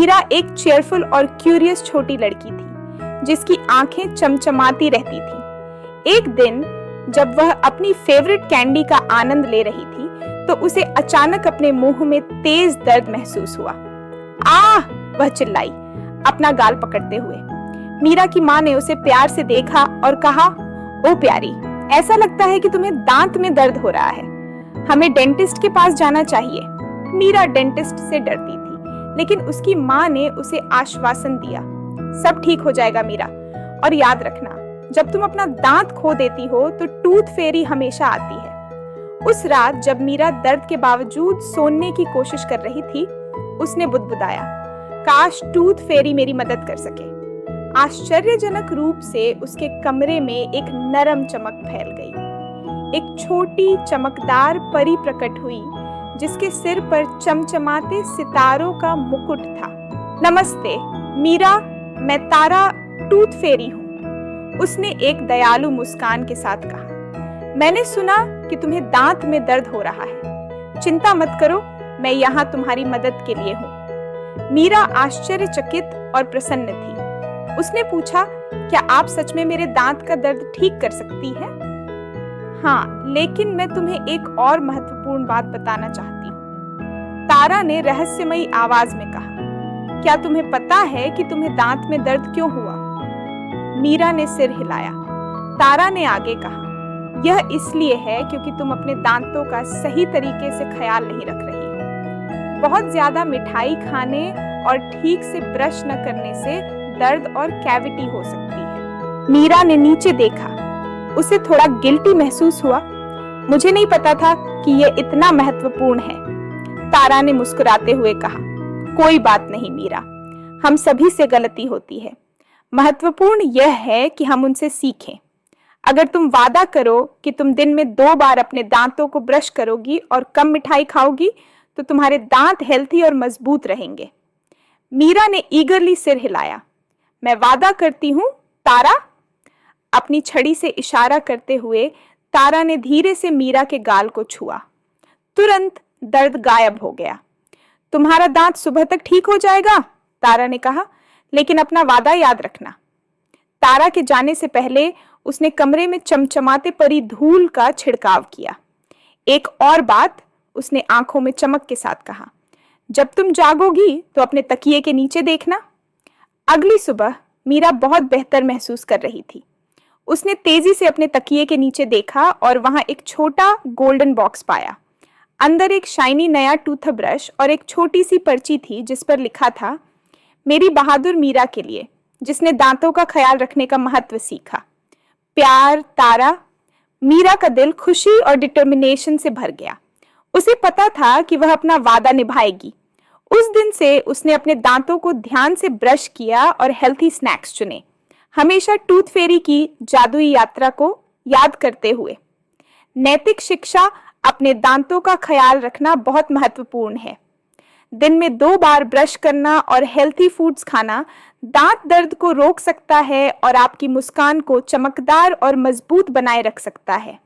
मीरा एक चेयरफुल और क्यूरियस छोटी लड़की थी जिसकी आंखें चमचमाती रहती थी। एक दिन जब वह अपनी फेवरेट कैंडी का आनंद ले रही थी तो उसे अचानक अपने मुंह में तेज दर्द महसूस हुआ। आह! वह चिल्लाई अपना गाल पकड़ते हुए। मीरा की माँ ने उसे प्यार से देखा और कहा, ओ प्यारी, ऐसा लगता है कि तुम्हें दांत में दर्द हो रहा है, हमें डेंटिस्ट के पास जाना चाहिए। मीरा डेंटिस्ट से डरती थी, लेकिन उसकी माँ ने उसे आश्वासन दिया, सब ठीक हो जाएगा मीरा, और याद रखना जब तुम अपना दांत खो देती हो तो टूथ फेरी हमेशा आती है। उस रात जब मीरा दर्द के बावजूद सोने की कोशिश कर रही थी, उसने बुदबुदाया, काश टूथ फेरी मेरी मदद कर सके। आश्चर्यजनक रूप से उसके कमरे में एक नरम चमक फैल गई। एक छोटी चमकदार परी प्रकट हुई जिसके सिर पर चमचमाते सितारों का मुकुट था। नमस्ते मीरा, मैं तारा टूथ फेरी हूँ, उसने एक दयालु मुस्कान के साथ कहा। मैंने सुना कि तुम्हें दांत में दर्द हो रहा है, चिंता मत करो, मैं यहाँ तुम्हारी मदद के लिए हूँ। मीरा आश्चर्यचकित और प्रसन्न थी। उसने पूछा, क्या आप सच में मेरे दांत का दर्द ठीक कर सकती हैं? हाँ, लेकिन मैं तुम्हें एक और महत्वपूर्ण बात बताना चाहती हूँ, तारा ने रहस्यमयी आवाज में कहा। क्या तुम्हें पता है कि तुम्हें दांत में दर्द क्यों हुआ? मीरा ने सिर हिलाया। तारा ने आगे कहा, यह इसलिए है क्योंकि तुम अपने दांतों का सही तरीके से ख्याल नहीं रख रही हो। बहुत ज्यादा मिठाई खाने और ठीक से ब्रश न करने से दर्द और कैविटी हो सकती है। मीरा ने नीचे देखा, उसे थोड़ा गिल्टी महसूस हुआ। मुझे नहीं पता था कि यह इतना महत्वपूर्ण है। तारा ने मुस्कुराते हुए कहा, कोई बात नहीं मीरा, हम सभी से गलती होती है। महत्वपूर्ण यह है कि हम उनसे सीखें। अगर तुम वादा करो कि तुम दिन में 2 बार अपने दांतों को ब्रश करोगी और कम मिठाई खाओगी तो तुम्हारे दांत हेल्थी और मजबूत रहेंगे। मीरा ने ईगरली सिर हिलाया। मैं वादा करती हूँ तारा। अपनी छड़ी से इशारा करते हुए तारा ने धीरे से मीरा के गाल को छुआ। तुरंत दर्द गायब हो गया। तुम्हारा दांत सुबह तक ठीक हो जाएगा, तारा ने कहा, लेकिन अपना वादा याद रखना। तारा के जाने से पहले उसने कमरे में चमचमाते परी धूल का छिड़काव किया। एक और बात, उसने आंखों में चमक के साथ कहा, जब तुम जागोगी तो अपने तकिए के नीचे देखना। अगली सुबह मीरा बहुत बेहतर महसूस कर रही थी। उसने तेजी से अपने तकिए के नीचे देखा और वहां एक छोटा गोल्डन बॉक्स पाया। अंदर एक शाइनी नया टूथब्रश और एक छोटी सी पर्ची थी जिस पर लिखा था, मेरी बहादुर मीरा के लिए, जिसने दांतों का ख्याल रखने का महत्व सीखा। प्यार तारा। मीरा का दिल खुशी और डिटर्मिनेशन से भर गया। उसे पता था कि वह अपना वादा निभाएगी। उस दिन से उसने अपने दांतों को ध्यान से ब्रश किया और हेल्थी स्नैक्स चुने, हमेशा टूथ फेरी की जादुई यात्रा को याद करते हुए। नैतिक शिक्षा, अपने दांतों का ख्याल रखना बहुत महत्वपूर्ण है। दिन में 2 बार ब्रश करना और हेल्थी फूड्स खाना दांत दर्द को रोक सकता है और आपकी मुस्कान को चमकदार और मजबूत बनाए रख सकता है।